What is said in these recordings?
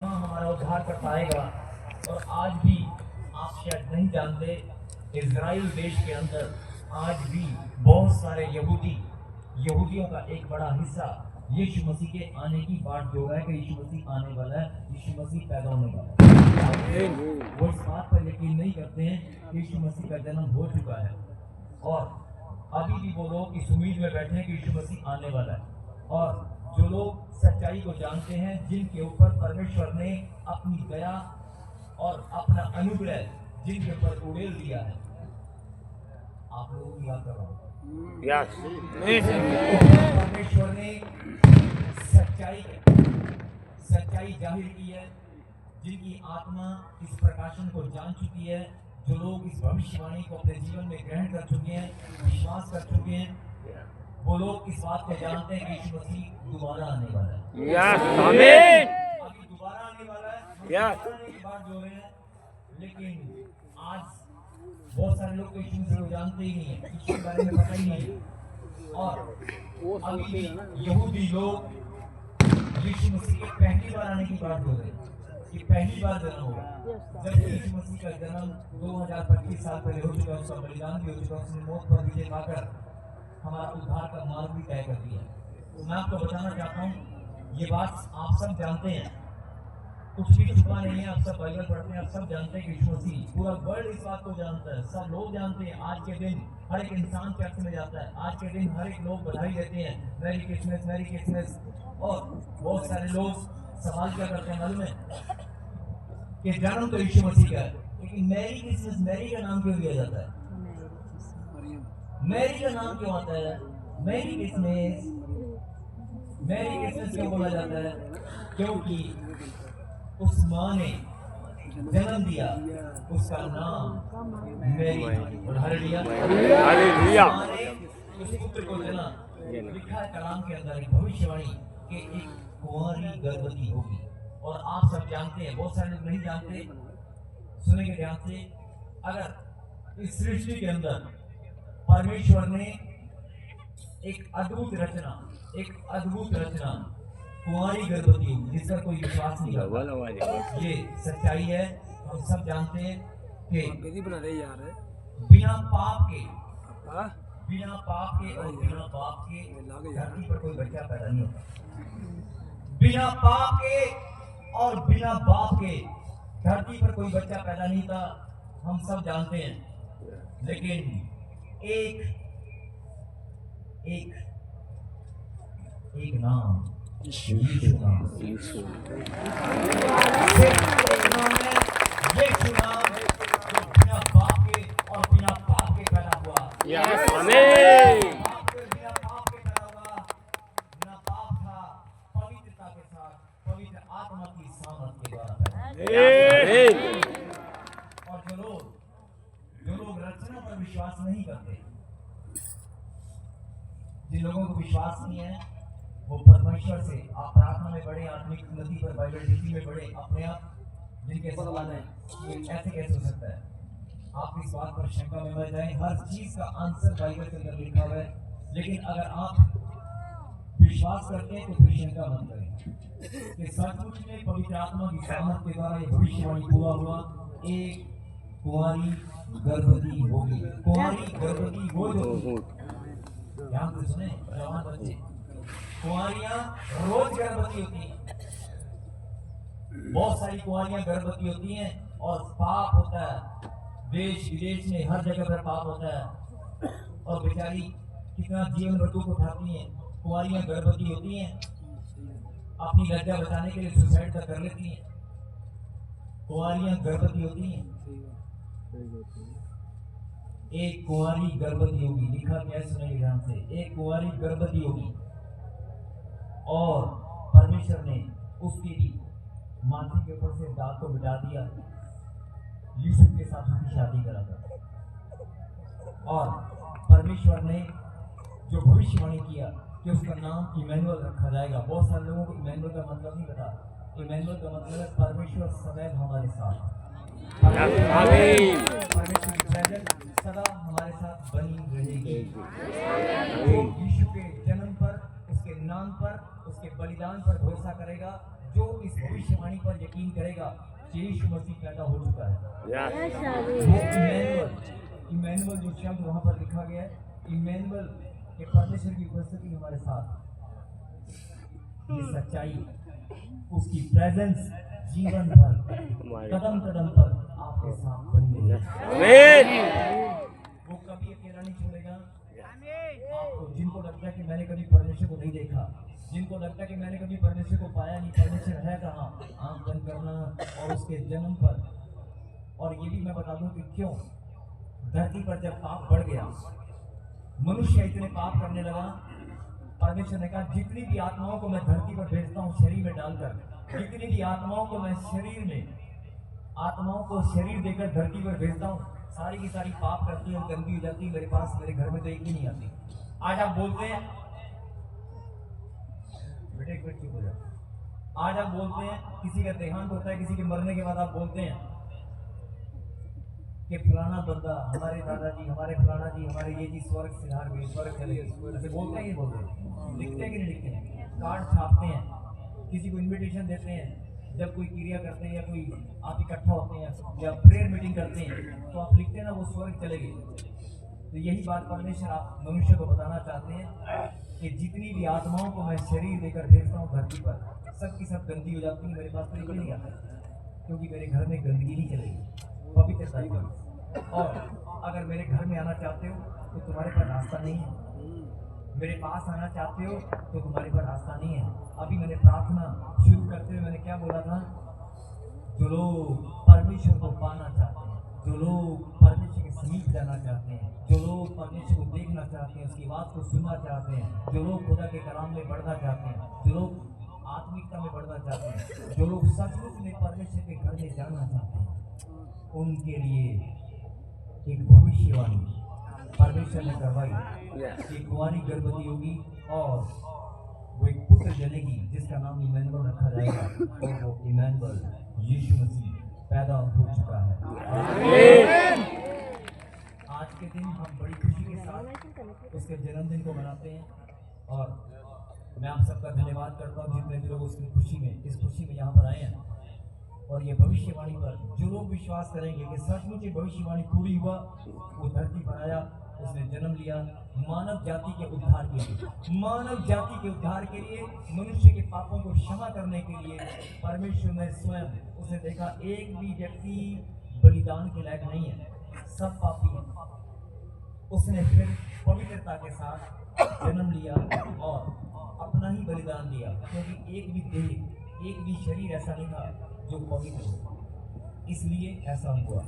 हमारा उद्धार कर पाएगा। और आज भी आप शायद नहीं जानते, इज़राइल देश के अंदर आज भी बहुत सारे यहूदियों का एक बड़ा हिस्सा यीशु मसीह के आने की बात जो है कि यीशु मसीह आने वाला है, यीशु मसीह पैदा होने वाला है। वो इस बात पर यकीन नहीं करते हैं कि यीशु मसीह का जन्म हो चुका है, और अभी भी वो लोग इस उम्मीद में बैठे हैं कि यीशु मसीह आने वाला है। और जो लोग सच्चाई को जानते हैं, जिनके ऊपर परमेश्वर ने अपनी दया और अपना अनुग्रह जिनके ऊपर उड़ेल दिया है, आप लोगों की याद कर रहा हूँ, परमेश्वर ने सच्चाई जाहिर की है, जिनकी आत्मा इस प्रकाशन को जान चुकी है, जो लोग इस भविष्यवाणी को अपने जीवन में ग्रहण कर चुके हैं, विश्वास कर चुके हैं, वो लोग इस बात को जानते हैं कि यीशु मसीह दोबारा आने वाला है। आमीन। अभी दोबारा आने वाला है, आने की बात जो है। लेकिन आज बहुत सारे लोग तो यीशु मसीह को जानते ही नहीं है, यीशु के बारे में पता ही नहीं है। और अभी भी यहूदी लोग यीशु मसीह के पहली बार आने की बात बोल रहे हैं कि पहली बार जन्म होगा, जब यीशु मसीह का जन्म 2025 साल पहले हो चुका है, उसका बलिदान भी हो चुका है, उसने मौत पर विजय पाकर हमारा उद्धार का मार्ग भी तय कर दिया। तो मैं आपको बताना चाहता हूँ, ये बात आप सब जानते हैं, कुछ भी छुपा नहीं है, आप सब बाइबल पढ़ते हैं, आप सब जानते हैं कि यीशु मसीह, पूरा वर्ल्ड इस बात को जानता है, सब लोग जानते हैं। आज के दिन हर एक इंसान चर्च में जाता है, आज के दिन हर एक लोग बधाई देते हैं, मैरी क्रिसमस मैरी क्रिसमस। और बहुत सारे लोग सवाल क्या करते हैं मालूम है कि जन्म तो यीशु मसीह का है, लेकिन मैरी क्रिसमस, मैरी का नाम क्यों दिया जाता है? मैरी का नाम क्यों आता है? मैरी क्रिसमस क्यों बोला जाता है? क्योंकि उस माँ ने जन्म दिया, उसका नाम मैरी। और हालेलुया। उस पुत्र को देना लिखा है कलाम के अंदर, एक भविष्यवाणी कि एक कुंवारी गर्भवती होगी। और आप सब जानते हैं, बहुत सारे लोग नहीं जानते, सुनेंगे ध्यान से। अगर इस सृष्टि के अंदर परमेश्वर ने एक अद्भुत रचना कुंवारी गर्भवती होगी, जिसका कोई विश्वास नहीं करता, ये सच्चाई है। हम सब जानते हैं कि बिना पाप के और बिना पाप के धरती पर कोई बच्चा पैदा नहीं होता। बिना पाप के और बिना बाप के धरती पर कोई बच्चा पैदा नहीं था, हम सब जानते हैं। लेकिन एक नाम, यीशु नाम, यीशु नाम जो बिना बाप के और बिना पाप के पैदा हुआ। आमीन। बिना पाप के पैदा हुआ, बिना पाप था, पवित्रता के साथ, पवित्र आत्मा की सामर्थ के द्वारा पैदा। और जो लोग रचना पर विश्वास नहीं करते, जिन लोगों को विश्वास नहीं है, वो परमेश्वर से, आप प्रार्थना में बढ़े, आत्मिक नदी पर बाइबल डीपी में बढ़े, अपने आप जिनके सवाल है ये कैसे हो सकता है, आप इस बात पर शंका में मत जाएं। हर चीज का आंसर बाइबल के अंदर लिखा हुआ है। लेकिन अगर आप विश्वास करते हैं तो फिर शंका मत करें कि सचमुच में पवित्र आत्मा की सामर्थ के द्वारा ये भविष्यवाणी पूरा हुआ, एक कुंवारी गर्भवती होगी। कुंवारी गर्भवती हो जो, ध्यान से सुने जवान बच्चे, कुंवारियां रोज गर्भवती होती हैं, बहुत सारी कुंवारियां गर्भवती होती हैं, और पाप होता है, देश विदेश में हर जगह पर पाप होता है, और बेचारी कितना जीवन भर दुख उठाती हैं। कुंवारियां गर्भवती होती हैं, अपनी लज्जा बचाने के लिए सुसाइड तक कर लेती हैं। कुंवारियां गर्भवती होती हैं, एक कुंवारी गर्भवती होगी, लिखा क्या है सुनिए ध्यान से, एक कुंवारी गर्भवती होगी, और परमेश्वर ने उसकी भी माथे के ऊपर से दाग को मिटा दिया, यूसुफ के साथ उसकी शादी करा था। और परमेश्वर ने जो भविष्यवाणी किया कि उसका नाम इमैनुअल रखा जाएगा। बहुत सारे लोगों को इमैनुअल का मतलब नहीं पता। इमैनुअल का मतलब है परमेश्वर सदैव हमारे साथ, परमेश्वर की प्रेजेंस सदा हमारे साथ बनी रहेगी। यीशु के जन्म पर, उसके नाम पर, उसके बलिदान पर भरोसा करेगा, जो इस भविष्यवाणी पर यकीन करेगा कि यीशु मसीह पैदा हो चुका है। Yes. वो इमैनुअल जो शब्द वहां पर लिखा गया है, इमैनुअल के परमेश्वर की उपस्थिति हमारे साथ, ये सच्चाई, उसकी प्रेजेंस जीवन भर कदम कदम पर आपके साथ बनी है। आमीन। वो कभी अकेला नहीं छोड़ेगा आपको। जिनको लगता है कि मैंने कभी परमेश्वर को नहीं देखा, जिनको लगता है कि मैंने कभी परमेश्वर को पाया नहीं, परमेश्वर है कहाँ, आंख बंद करना और उसके जन्म पर। और ये भी मैं बता दूं कि क्यों धरती पर जब पाप बढ़ गया, मनुष्य इतने पाप करने लगा, परमेश्वर ने कहा जितनी भी आत्माओं को मैं धरती पर भेजता हूँ शरीर में डालकर, जितनी भी आत्माओं को मैं शरीर में, आत्माओं को शरीर देकर धरती पर भेजता हूँ, सारी की सारी पाप करती है और गंदी हो जाती है। मेरे पास, मेरे घर में तो एक भी नहीं आती। आज आप बोलते हैं, बेटे एक मिनट चुप हो जाओ। आज आप बोलते हैं, किसी का देहांत होता है, किसी के मरने के बाद आप बोलते हैं कि फलाना बंदा, हमारे दादाजी, हमारे फलाना जी, हमारे ये जी स्वर्ग सिधार गए, स्वर्ग चले गए, ऐसे बोलते हैं। ये बोलते हैं, लिखते हैं कि नहीं लिखते हैं? कार्ड छापते हैं, किसी को इनविटेशन देते हैं, जब कोई क्रिया करते हैं या कोई आप इकट्ठा होते हैं या प्रेयर मीटिंग करते हैं तो आप लिखते हैं ना वो स्वर्ग चले गए। तो यही बात परमेश्वर आप मनुष्य को बताना चाहते हैं कि जितनी भी आत्माओं को मैं शरीर देकर भेजता हूँ धरती पर, सब की सब गंदी हो जाती है। मेरे पास तो नहीं आता, क्योंकि मेरे घर में गंदगी नहीं चलेगी, पवित्रता की। और अगर मेरे घर में आना चाहते हो तो तुम्हारे पास रास्ता नहीं है, मेरे पास आना चाहते हो तो तुम्हारे पास रास्ता नहीं है। अभी मैंने प्रार्थना शुरू करते हुए मैंने क्या बोला था? जो लोग परमेश्वर को पाना चाहते हैं, जो लोग परमेश्वर के समीप जाना चाहते हैं, जो लोग परमेश्वर को देखना चाहते हैं, उसकी बात को सुनना चाहते हैं, जो लोग खुदा के कलाम में बढ़ना चाहते हैं, जो लोग आत्मिकता में बढ़ना चाहते हैं, जो लोग सचमुच में परमेश्वर के घर में जाना चाहते हैं, उनके लिए एक भविष्यवाणी परमेश्वर ने करवाई कि कुंवारी गर्भवती होगी और वो एक पुत्र जनेगी जिसका नाम इमैनुअल रखा जाएगा। और वो इमैनुअल यीशु मसीह पैदा हो चुका है। आज के दिन हम बड़ी खुशी के साथ उसके जन्मदिन को मनाते हैं और मैं आप सबका धन्यवाद करता हूँ जितने भी लोग उसकी खुशी में, इस खुशी में यहाँ पर आए हैं। और ये भविष्यवाणी पर जो लोग विश्वास करेंगे कि सचमुच ये भविष्यवाणी पूरी हुआ, वो धरती पर आया, उसने जन्म लिया मानव जाति के उद्धार के लिए, मानव जाति के उद्धार के लिए, मनुष्य के पापों को क्षमा करने के लिए। परमेश्वर ने स्वयं उसे देखा, एक भी व्यक्ति बलिदान के लायक नहीं है, सब पापी हैं। उसने फिर पवित्रता के साथ जन्म लिया और अपना ही बलिदान दिया, क्योंकि एक भी देह, एक भी शरीर ऐसा नहीं था जो पवित्र हो, इसलिए ऐसा हुआ।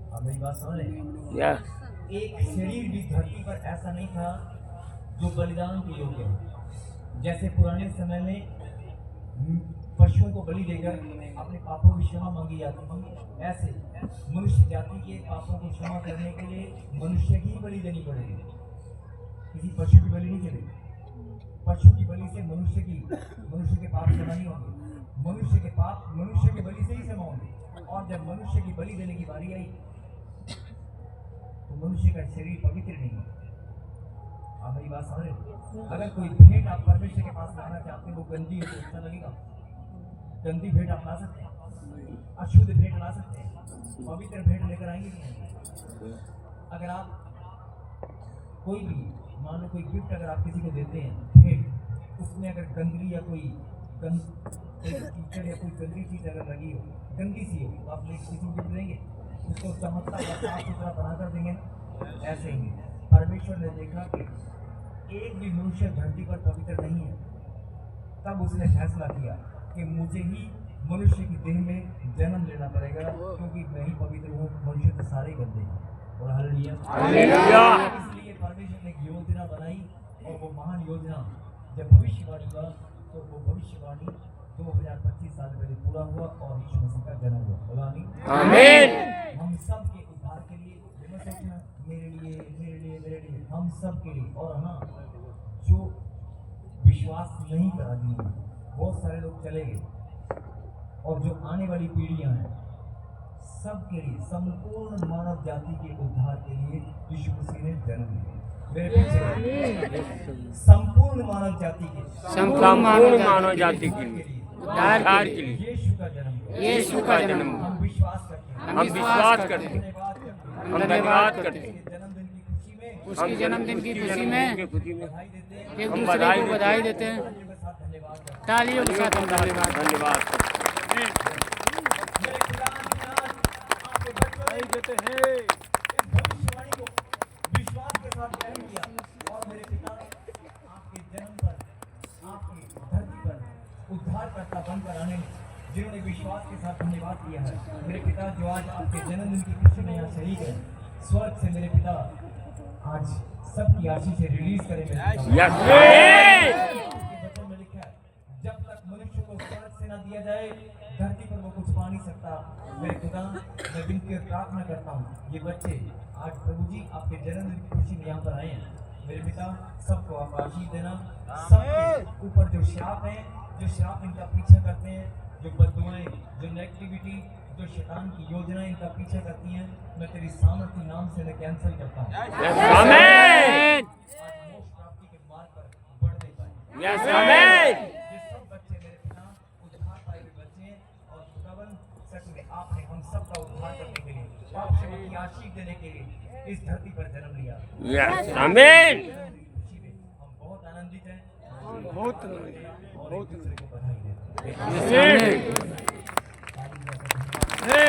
आप मेरी बात समझ रहे? एक शरीर भी धरती पर ऐसा नहीं था जो बलिदान के योग्य हो। जैसे पुराने समय में पशुओं को बलि देकर अपने पापों की क्षमा मांगी जाती थी, ऐसे मनुष्य जाति के पापों को क्षमा करने के लिए मनुष्य की बलि देनी पड़ेगी, किसी पशु की बलि नहीं चलेगी। पशु की बलि से मनुष्य के पाप क्षमा नहीं होंगे, मनुष्य के पाप मनुष्य की बलि से ही क्षमा होंगे। और जब मनुष्य की बलि देने की बारी आई तो मनुष्य का शरीर पवित्र नहीं है। आप मेरी बात समझ रहे? अगर कोई भेंट आप परमेश्वर के पास लाना चाहते हो, वो गंदी है तो अच्छा लगेगा? गंदी भेंट आप ला सकते हैं, अशुद्ध भेंट ला सकते हैं, पवित्र भेंट लेकर आएंगे नहीं। अगर आप कोई भी, मान लो कोई गिफ्ट अगर आप किसी को देते हैं भेंट, उसमें अगर गंदगी या कोई कीचड़ या कोई गंदी चीज अगर लगी हो, गंदी सी हो, तो आप किसी को गिफ्ट देंगे? उसको चमकता या साफ सुथरा बनाकर देंगे ना? ऐसे ही परमेश्वर ने देखा कि एक भी मनुष्य धरती पर पवित्र नहीं है, तब उसने फैसला किया कि मुझे ही मनुष्य की देह में जन्म लेना पड़ेगा, क्योंकि मैं ही पवित्र हूँ, मनुष्य तो सारे गंदे हैं। और हालेलुया। इसलिए परमेश्वर ने एक योजना बनाई और वो महान योजना जब भविष्यवाणी हुआ तो वो भविष्यवाणी 2025 साल पहले पूरा हुआ और यीशु मसीह का जन्म हुआ। बोला आमीन। हम सब के उद्धार के लिए, मेरे लिए, हम सब के लिए। और हाँ, जो विश्वास नहीं करा जिन्होंने, बहुत सारे लोग चले गए, और जो आने वाली पीढ़ियां हैं सबके लिए, संपूर्ण मानव जाति के उद्धार के लिए यीशु मसीह ने जन्म लिया। मेरे पीछे संपूर्ण मानव जाति के संपूर्ण मानव जाति के लिए उद्धार के लिए यीशु का जन्म हम विश्वास करते हैं, हम विश्वास करते हैं, हम धन्यवाद करते हैं। उसके जन्मदिन की खुशी में उसकी जन्मदिन की खुशी में बधाई देते हैं, एक हम दूसरे को बधाई देते हैं, तालियों के साथ धन्यवाद करते हैं। तालियों के साथ हम धन्यवाद धन्यवाद करते हैं। मेरे खुदा की आज आपके बच्चों ने देते हैं इस भविष्यवाणी को विश्वास के साथ ग्रहण किया और मेरे पिता आपके जन्म पर, आपकी धरती पर उद्धारकर्ता बनकर आने में जिन्होंने विश्वास के साथ धन्यवाद दिया है। मेरे पिता जो आज आपके जन्मदिन की खुशी में यहाँ शरीक है, स्वर्ग से मेरे पिता आज सबकी आशीष से रिलीज करें मेरे पिता। यस के वचन में लिखा है, जब तक मनुष्य को स्वर्ग से न दिया जाए धरती पर वो कुछ पा नहीं सकता। मेरे खुदा मैं विनती और प्रार्थना करता हूँ, ये बच्चे आज प्रभु जी आपके जन्मदिन की खुशी में यहाँ पर आए हैं। मेरे पिता सबको आप आशीष देना, सबके ऊपर जो श्राप हैं, जो श्राप इनका पीछा करते हैं, जो बददुआएं, जो नेगेटिविटी, जो शैतान की योजनाएं इनका पीछा करती हैं, मैं तेरी सामर्थ्य नाम से मैं कैंसिल करता हूँ। आमीन आज मोक्ष प्राप्ति के मार्ग पर बढ़ने पाए। यस आमीन ये सब बच्चे मेरे पिता उद्धार पाए हुए बच्चे हैं और खुदावन सच में आपने हम सब का उद्धार करने के लिए, आपसे उनकी आशीष देने के लिए इस धरती पर जन्म लिया। यस आमीन खुशी में हम बहुत आनंदित हैं, बहुत और एक दूसरे को बधाई देते हैं। आमीन। हे